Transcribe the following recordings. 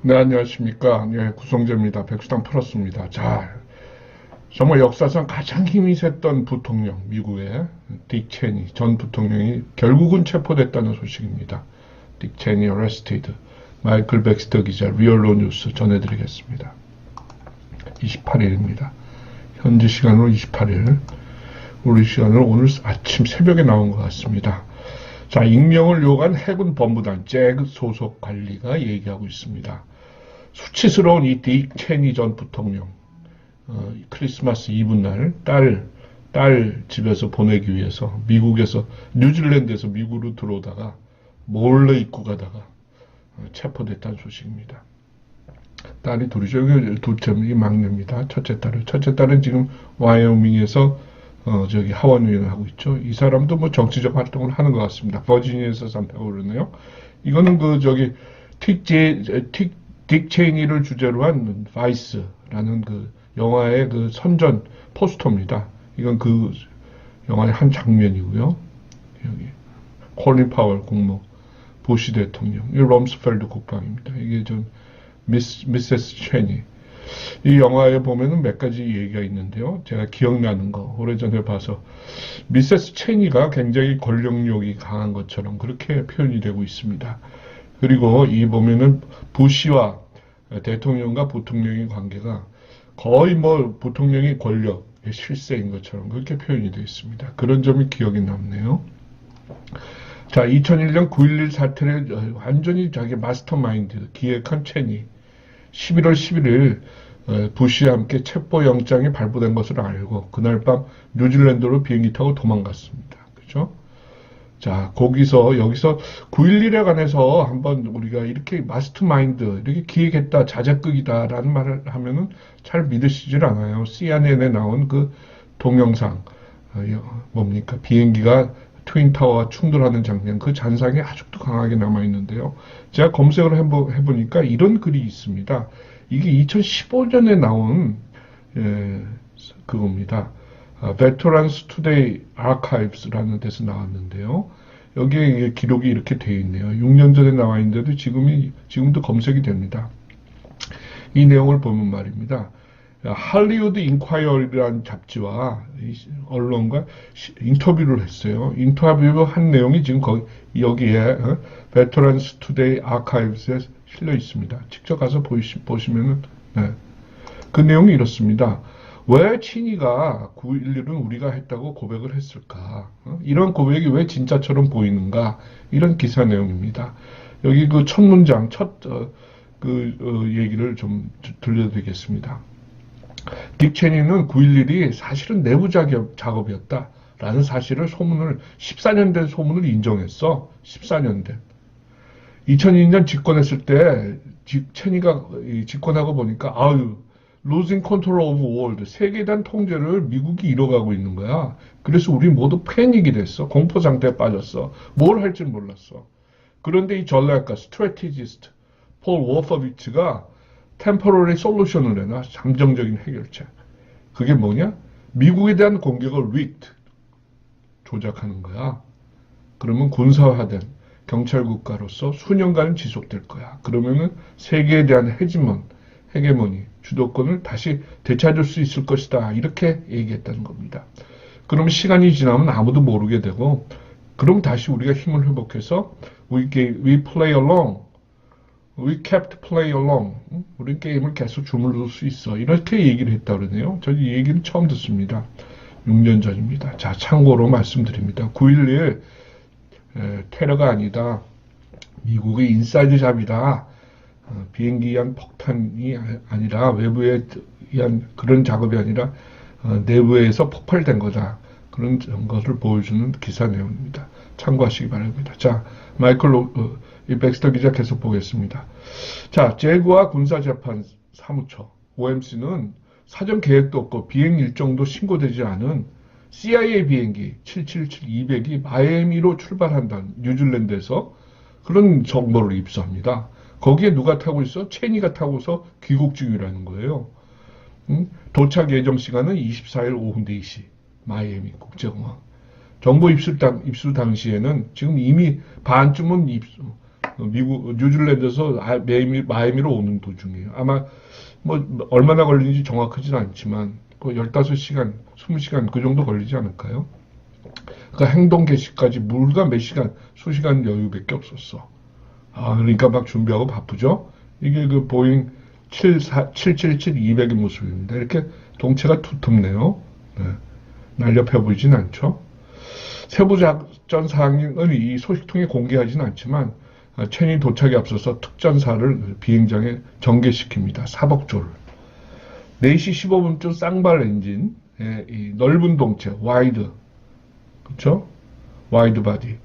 네, 안녕하십니까. 예, 구성재입니다. 백수당 풀었습니다. 자, 정말 역사상 가장 힘이 셌던 부통령, 미국의 딕 체니 전 부통령이 결국은 체포됐다는 소식입니다. 딕 체니 arrested. 마이클 백스터 기자, 리얼로 뉴스 전해드리겠습니다. 28일입니다. 현지 시간으로 28일. 우리 시간으로 오늘 아침 새벽에 나온 것 같습니다. 자, 익명을 요구한 해군 법무단 잭 소속 관리가 얘기하고 있습니다. 수치스러운 이 딕 체니 전 부통령, 크리스마스 이브 날 딸 집에서 보내기 위해서 미국에서, 뉴질랜드에서 미국으로 들어오다가 몰래 입고 가다가 체포됐다는 소식입니다. 딸이 둘이죠. 둘째이 막내입니다. 첫째 딸은 지금 와이오밍에서 하원 의원을 하고 있죠. 이 사람도 뭐 정치적 활동을 하는 것 같습니다. 버지니아에서 산다고 그러네요. 이거는 딕 체이니를 주제로 한 바이스라는 그 영화의 그 선전 포스터입니다. 이건 그 영화의 한 장면이고요. 여기 콜린 파월 국무, 부시 대통령, 이 럼스펠드 국방입니다. 이게 미세스 체니. 이 영화에 보면은 몇 가지 얘기가 있는데요. 제가 기억나는 거, 오래전에 봐서, 미세스 체니가 굉장히 권력욕이 강한 것처럼 그렇게 표현이 되고 있습니다. 그리고 이 보면은 부시와 대통령과 부통령의 관계가 거의 뭐 부통령의 권력의 실세인 것처럼 그렇게 표현이 되어 있습니다. 그런 점이 기억이 남네요. 자, 2001년 9.11 사태를 완전히 자기 마스터마인드 기획한 체니. 11월 11일 부시와 함께 체포영장이 발부된 것을 알고 그날 밤 뉴질랜드로 비행기 타고 도망갔습니다. 그죠? 자, 여기서 9.11에 관해서 한번 우리가 이렇게 마스터마인드, 이렇게 기획했다, 자작극이다라는 말을 하면은 잘 믿으시질 않아요. CNN에 나온 그 동영상, 뭡니까? 비행기가 트윈타워와 충돌하는 장면, 그 잔상이 아직도 강하게 남아있는데요. 제가 검색을 해보니까 이런 글이 있습니다. 이게 2015년에 나온, 그겁니다. Veterans Today Archives라는 데서 나왔는데요. 여기에 기록이 이렇게 되어 있네요. 6년 전에 나와 있는데도 지금도 검색이 됩니다. 이 내용을 보면 말입니다. 할리우드 인콰이어리라는 잡지와 언론과 인터뷰를 했어요. 인터뷰한 내용이 지금 여기에 Veterans Today Archives에 실려 있습니다. 직접 가서 보시면은, 네. 그 내용이 이렇습니다. 왜 친이가 9.11은 우리가 했다고 고백을 했을까? 이런 고백이 왜 진짜처럼 보이는가? 이런 기사 내용입니다. 여기 그 첫 문장, 얘기를 좀 들려드리겠습니다. 딕 체니는 9.11이 사실은 내부 작업이었다. 라는 사실을 14년 된 소문을 인정했어. 14년 된. 2002년 집권했을 때, 체니가 집권하고 보니까, losing control of world, 세계에 대한 통제를 미국이 잃어가고 있는 거야. 그래서 우리 모두 패닉이 됐어. 공포 상태에 빠졌어. 뭘 할지 몰랐어. 그런데 이 전략가, 스트래티지스트, 폴 워퍼비츠가 템포러리 솔루션을 내놔. 잠정적인 해결책. 그게 뭐냐? 미국에 대한 공격을 rigged, 조작하는 거야. 그러면 군사화된 경찰 국가로서 수년간 지속될 거야. 그러면은 세계에 대한 헤게모니, 주도권을 다시 되찾을 수 있을 것이다. 이렇게 얘기했다는 겁니다. 그럼 시간이 지나면 아무도 모르게 되고, 그럼 다시 우리가 힘을 회복해서 we play along, we kept play along. 우리 게임을 계속 주물러 수 있어. 이렇게 얘기를 했다 그러네요. 저 이 얘기는 처음 듣습니다. 6년 전입니다. 자, 참고로 말씀드립니다. 9.11 테러가 아니다. 미국의 인사이드 잡이다. 비행기에 의한 폭탄이 아니라 외부에 의한 그런 작업이 아니라 내부에서 폭발된 거다. 그런 것을 보여주는 기사 내용입니다. 참고하시기 바랍니다. 자, 이 백스터 기자 계속 보겠습니다. 자, 제구와 군사재판 사무처 OMC는 사전 계획도 없고 비행 일정도 신고되지 않은 CIA 비행기 777-200이 마이애미로 출발한다는 뉴질랜드에서 그런 정보를 입수합니다. 거기에 누가 타고 있어? 체니가 타고서 귀국 중이라는 거예요. 도착 예정 시간은 24일 오후 4시 마이애미 국제공항. 정보 입수 당시에는 지금 이미 반쯤은 미국 뉴질랜드에서 마이애미로 오는 도중이에요. 아마 뭐 얼마나 걸리는지 정확하지는 않지만 그 15시간, 20시간 그 정도 걸리지 않을까요? 그러니까 행동 개시까지 불과 몇 시간, 수시간 여유밖에 없었어. 그러니까 막 준비하고 바쁘죠? 이게 그 보잉 777-200의 모습입니다. 이렇게 동체가 두텁네요. 네. 날렵해 보이진 않죠? 세부 작전 사항은 이 소식통에 공개하지는 않지만 체니 도착에 앞서서 특전사를 비행장에 전개시킵니다. 사복조를. 4시 15분쯤 쌍발 엔진, 이 넓은 동체, 와이드, 그쵸? 와이드 바디.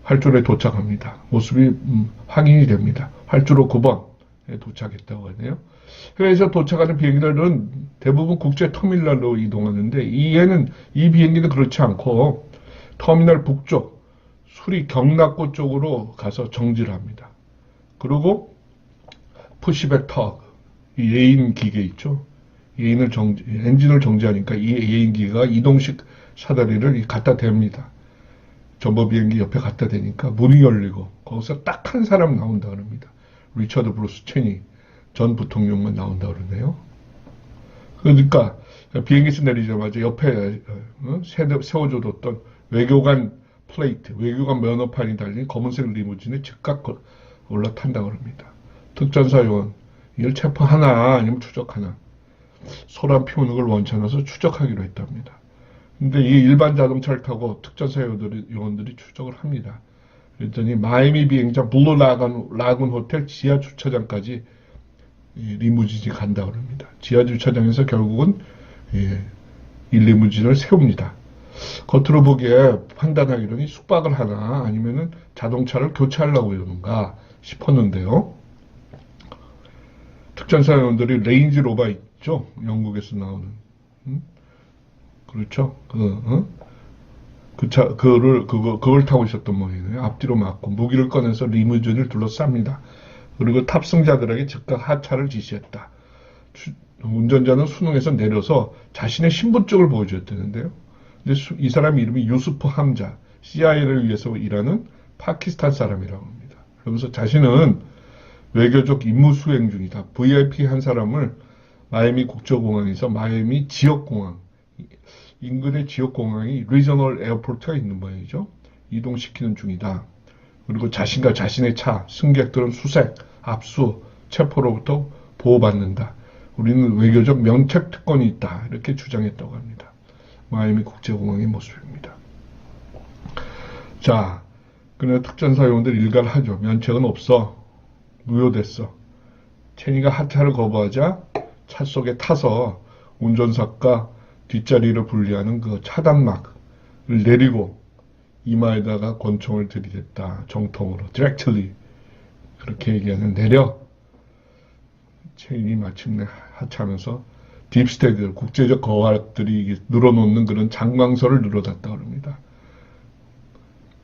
활주로에 도착합니다. 모습이 확인이 됩니다. 활주로 9번에 도착했다고 하네요. 해외에서 도착하는 비행기들은 대부분 국제 터미널로 이동하는데 이 비행기는 그렇지 않고 터미널 북쪽 수리 경락고 쪽으로 가서 정지를 합니다. 그리고 푸시백 턱, 이 예인 기계 있죠. 엔진을 정지하니까 이 예인 기계가 이동식 사다리를 갖다 댑니다. 전보 비행기 옆에 갖다 대니까 문이 열리고 거기서 딱 한 사람 나온다 그럽니다. 리처드 브루스 체니 전 부통령만 나온다 그러네요. 그러니까 비행기에서 내리자마자 옆에 세워줘뒀던 외교관 플레이트, 외교관 면허판이 달린 검은색 리무진에 즉각 올라탄다 그럽니다. 특전사 요원 이걸 체포하나 아니면 추적하나 소란 피우는 걸 원치 않아서 추적하기로 했답니다. 근데 이 일반 자동차를 타고 특전사 요원들이 추적을 합니다. 그랬더니 마이애미 비행장 블루 라군 호텔 지하 주차장까지 리무진이 간다 그럽니다. 지하 주차장에서 결국은 이 리무진을 세웁니다. 겉으로 보기에 판단하기로는 숙박을 하나 아니면은 자동차를 교체하려고 이러는가 싶었는데요. 특전사 요원들이 레인지 로버 있죠? 영국에서 나오는. 그렇죠? 그걸 타고 있었던 모양이에요. 앞뒤로 막고 무기를 꺼내서 리무진을 둘러쌉니다. 그리고 탑승자들에게 즉각 하차를 지시했다. 운전자는 수능에서 내려서 자신의 신분증을 보여줬다는데요. 근데 이 사람 이름이 유수프 함자, CIA를 위해서 일하는 파키스탄 사람이라고 합니다. 그러면서 자신은 외교적 임무 수행 중이다. VIP 한 사람을 마이애미 국제공항에서 마이애미 지역공항, 인근의 지역공항이 리저널 에어포트가 있는 모양이죠. 이동시키는 중이다. 그리고 자신과 자신의 차, 승객들은 수색, 압수, 체포로부터 보호받는다. 우리는 외교적 면책 특권이 있다. 이렇게 주장했다고 합니다. 마이애미 국제공항의 모습입니다. 자, 그러나 특전사 요원들 일가를 하죠. 면책은 없어. 무효됐어. 체니가 하차를 거부하자 차 속에 타서 운전석과 뒷자리를 분리하는 그 차단막을 내리고 이마에다가 권총을 들이댔다. 정통으로. directly. 그렇게 얘기하는 내려. 체인이 마침내 하차하면서 딥스테이트, 국제적 거학들이 늘어놓는 그런 장광설을 늘어놨다 그럽니다.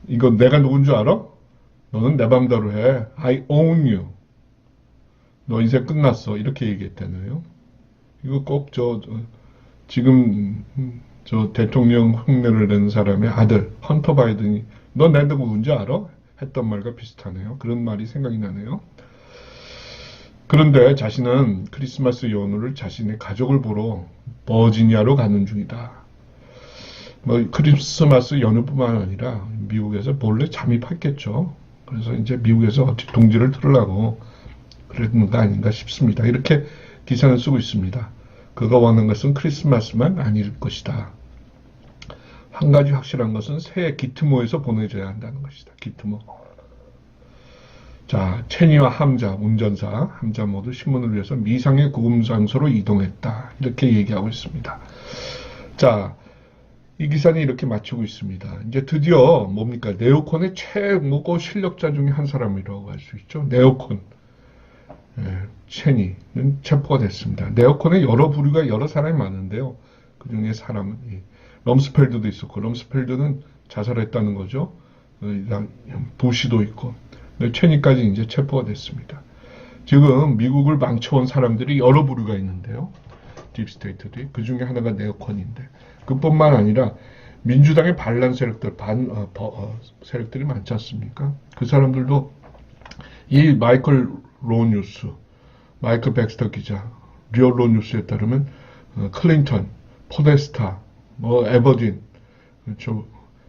이건 내가 누군 줄 알아? 너는 내 맘대로 해. I own you. 너 인생 끝났어. 이렇게 얘기했다네요. 이거 꼭 지금 대통령 흉내를 내는 사람의 아들 헌터 바이든이 너 내 누군지 알아? 했던 말과 비슷하네요. 그런 말이 생각이 나네요. 그런데 자신은 크리스마스 연휴를 자신의 가족을 보러 버지니아로 가는 중이다. 뭐 크리스마스 연휴뿐만 아니라 미국에서 몰래 잠입했겠죠. 그래서 이제 미국에서 어떻게 동지를 틀으려고 그랬는 거 아닌가 싶습니다. 이렇게 기사는 쓰고 있습니다. 그가 원하는 것은 크리스마스만 아닐 것이다. 한 가지 확실한 것은 새해 기트모에서 보내줘야 한다는 것이다. 기트모. 자, 체니와 함자, 운전사, 함자 모두 신문을 위해서 미상의 구금 장소로 이동했다. 이렇게 얘기하고 있습니다. 자, 이 기사는 이렇게 마치고 있습니다. 이제 드디어 뭡니까? 네오콘의 최고 실력자 중에 한 사람이라고 할 수 있죠. 네오콘. 체니는 체포가 됐습니다. 네오콘에 여러 부류가 여러 사람이 많은데요. 그 중에 사람은 럼스펠드도 있었고, 럼스펠드는 자살했다는 거죠. 부시도 있고, 체니까지 이제 체포가 됐습니다. 지금 미국을 망쳐온 사람들이 여러 부류가 있는데요. 딥스테이트들이 그 중에 하나가 네오콘인데, 그뿐만 아니라 민주당의 반란 세력들, 세력들이 많지 않습니까? 그 사람들도 이 마이클 로 뉴스, 마이클 백스터 기자, 리얼 로 뉴스에 따르면 클린턴, 포데스타, 에버딘,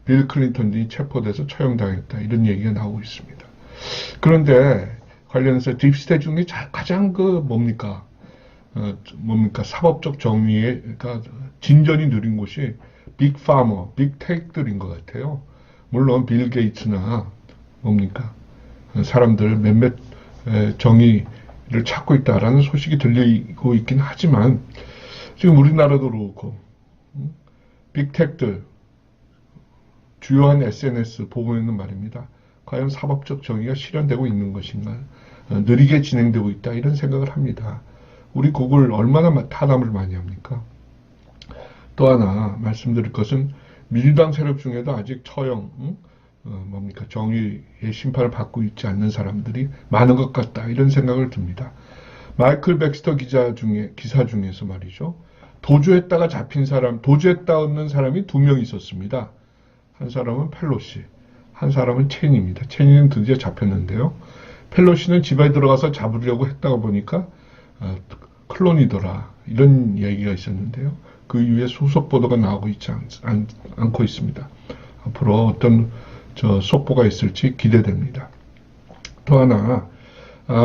빌 클린턴이 체포돼서 처형당했다. 이런 얘기가 나오고 있습니다. 그런데 관련해서 딥스테이트 중에 가장 뭡니까? 사법적 정의가 진전이 느린 곳이 빅파머, 빅테크들인 것 같아요. 물론 빌 게이츠나 사람들 몇몇 정의를 찾고 있다라는 소식이 들리고 있긴 하지만 지금 우리나라도 그렇고 빅테크들 주요한 SNS 보고에는 말입니다. 과연 사법적 정의가 실현되고 있는 것인가? 느리게 진행되고 있다 이런 생각을 합니다. 우리 국을 얼마나 탄압을 많이 합니까? 또 하나 말씀드릴 것은 민주당 세력 중에도 아직 처형, 정의의 심판을 받고 있지 않는 사람들이 많은 것 같다 이런 생각을 듭니다. 마이클 백스터 기사 중에서 말이죠. 도주했다가 잡힌 사람, 도주했다는 사람이 2명 있었습니다. 한 사람은 펠로시, 한 사람은 체니입니다. 체니는 드디어 잡혔는데요. 펠로시는 집에 들어가서 잡으려고 했다가 보니까 클론이더라 이런 얘기가 있었는데요. 그 이후에 소속 보도가 나오고 있지 않고 있습니다. 앞으로 어떤 속보가 있을지 기대됩니다. 또 하나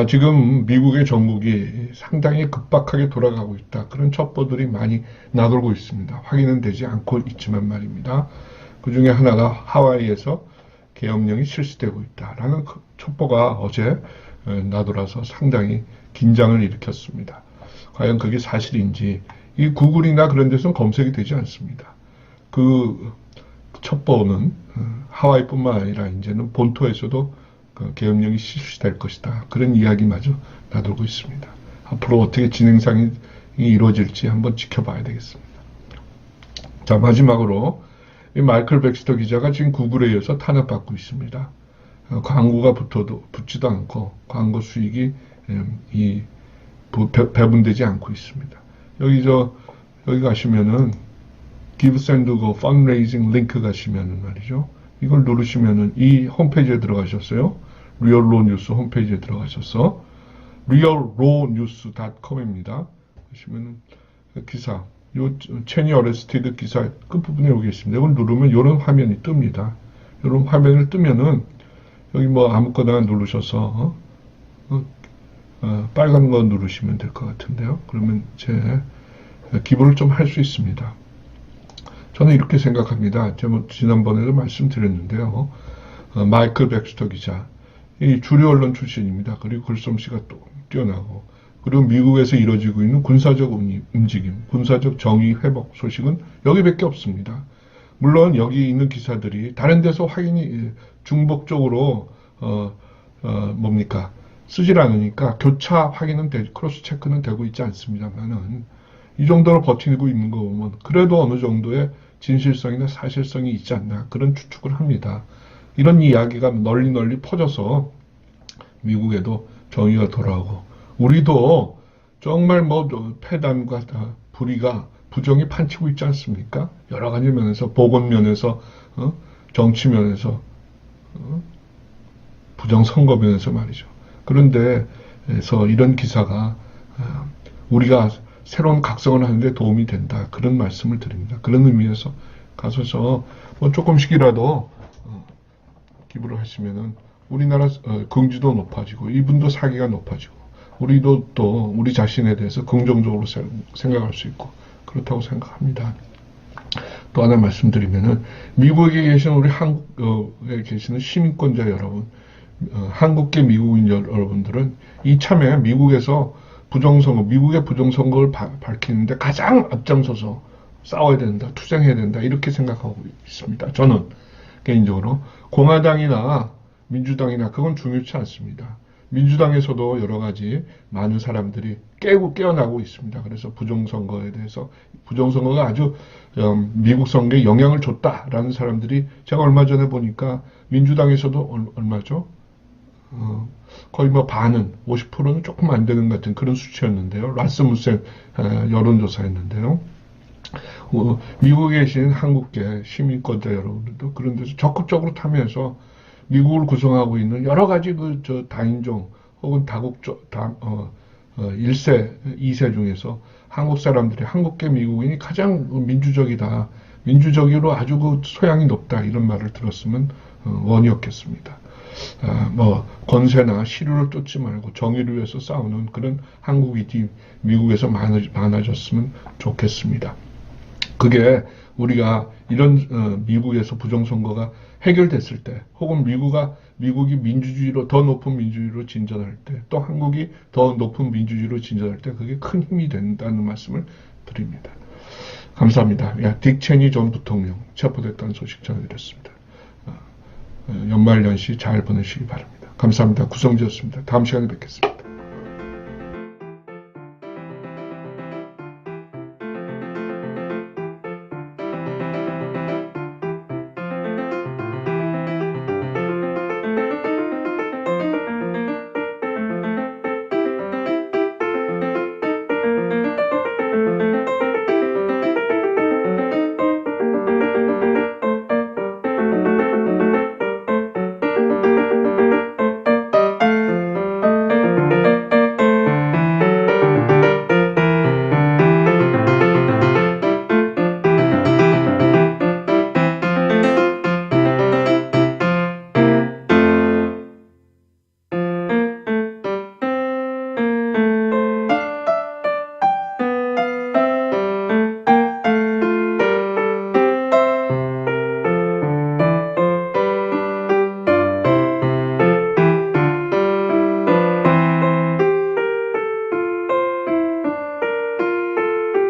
지금 미국의 정국이 상당히 급박하게 돌아가고 있다. 그런 첩보들이 많이 나돌고 있습니다. 확인은 되지 않고 있지만 말입니다. 그 중에 하나가 하와이에서 계엄령이 실시되고 있다라는 첩보가 어제 나돌아서 상당히 긴장을 일으켰습니다. 과연 그게 사실인지 이 구글이나 그런 데서는 검색이 되지 않습니다. 그 첩보는 하와이뿐만 아니라 이제는 본토에서도 계엄령이 실시될 것이다. 그런 이야기마저 나돌고 있습니다. 앞으로 어떻게 진행상이 이루어질지 한번 지켜봐야 되겠습니다. 자, 마지막으로 이 마이클 백스터 기자가 지금 구글에 의해서 탄압받고 있습니다. 광고가 붙지도 않고 광고 수익이 배분되지 않고 있습니다. 여기 가시면은 Give, Send, Go, Fundraising 링크 가시면은 말이죠. 이걸 누르시면은 이 홈페이지에 들어가셨어요. 리얼로 뉴스 홈페이지에 들어가셔서 reallawnews.com입니다. 보시면은 기사, 요 체니 어레스티드 기사 끝부분에 여기 있습니다. 이걸 누르면 이런 화면이 뜹니다. 이런 화면을 뜨면은 여기 아무거나 누르셔서 빨간 거 누르시면 될 것 같은데요. 그러면 제 기부를 좀 할 수 있습니다. 저는 이렇게 생각합니다. 제가 지난번에도 말씀드렸는데요. 마이클 백스터 기자, 이 주류 언론 출신입니다. 그리고 글솜씨가 또 뛰어나고, 그리고 미국에서 이루어지고 있는 군사적 움직임, 군사적 정의 회복 소식은 여기밖에 없습니다. 물론 여기 있는 기사들이 다른 데서 확인이 중복적으로 쓰질 않으니까 교차 확인은 크로스 체크는 되고 있지 않습니다만은 이 정도로 버티고 있는 거 보면 그래도 어느 정도의 진실성이나 사실성이 있지 않나 그런 추측을 합니다. 이런 이야기가 널리 퍼져서 미국에도 정의가 돌아오고 우리도 정말 폐단과 불의가 부정이 판치고 있지 않습니까? 여러 가지 면에서 보건 면에서 정치 면에서 부정선거 면에서 말이죠. 그런데에서 이런 기사가 우리가 새로운 각성을 하는데 도움이 된다. 그런 말씀을 드립니다. 그런 의미에서 가셔서 조금씩이라도 기부를 하시면은 우리나라 긍지도 높아지고 이분도 사기가 높아지고 우리도 또 우리 자신에 대해서 긍정적으로 생각할 수 있고 그렇다고 생각합니다. 또 하나 말씀드리면은 미국에 계신 우리 한국에 계시는 시민권자 여러분, 한국계 미국인 여러분들은 이참에 미국에서 미국의 부정선거를 밝히는데 가장 앞장서서 싸워야 된다, 투쟁해야 된다 이렇게 생각하고 있습니다. 저는 개인적으로 공화당이나 민주당이나 그건 중요치 않습니다. 민주당에서도 여러 가지 많은 사람들이 깨어나고 있습니다. 그래서 부정선거에 대해서 부정선거가 아주 미국 선거에 영향을 줬다라는 사람들이 제가 얼마 전에 보니까 민주당에서도 얼마죠? 거의 반은 50%는 조금 안 되는 것 같은 그런 수치였는데요. 라스무센 여론조사였는데요. 미국에 계신 한국계 시민권자 여러분들도 그런 데서 적극적으로 참여해서 미국을 구성하고 있는 여러 가지 다인종 혹은 일세, 이세 중에서 한국 사람들이 한국계 미국인이 가장 민주적이다. 민주적으로 아주 소양이 높다. 이런 말을 들었으면 원이었겠습니다. 권세나 시류를 쫓지 말고 정의를 위해서 싸우는 그런 한국인이 미국에서 많아졌으면 좋겠습니다. 그게 우리가 이런 미국에서 부정선거가 해결됐을 때 혹은 미국이 민주주의로 더 높은 민주주의로 진전할 때 또 한국이 더 높은 민주주의로 진전할 때 그게 큰 힘이 된다는 말씀을 드립니다. 감사합니다. 딕 체니 전 부통령 체포됐다는 소식 전해드렸습니다. 연말연시 잘 보내시기 바랍니다. 감사합니다. 구성지였습니다. 다음 시간에 뵙겠습니다.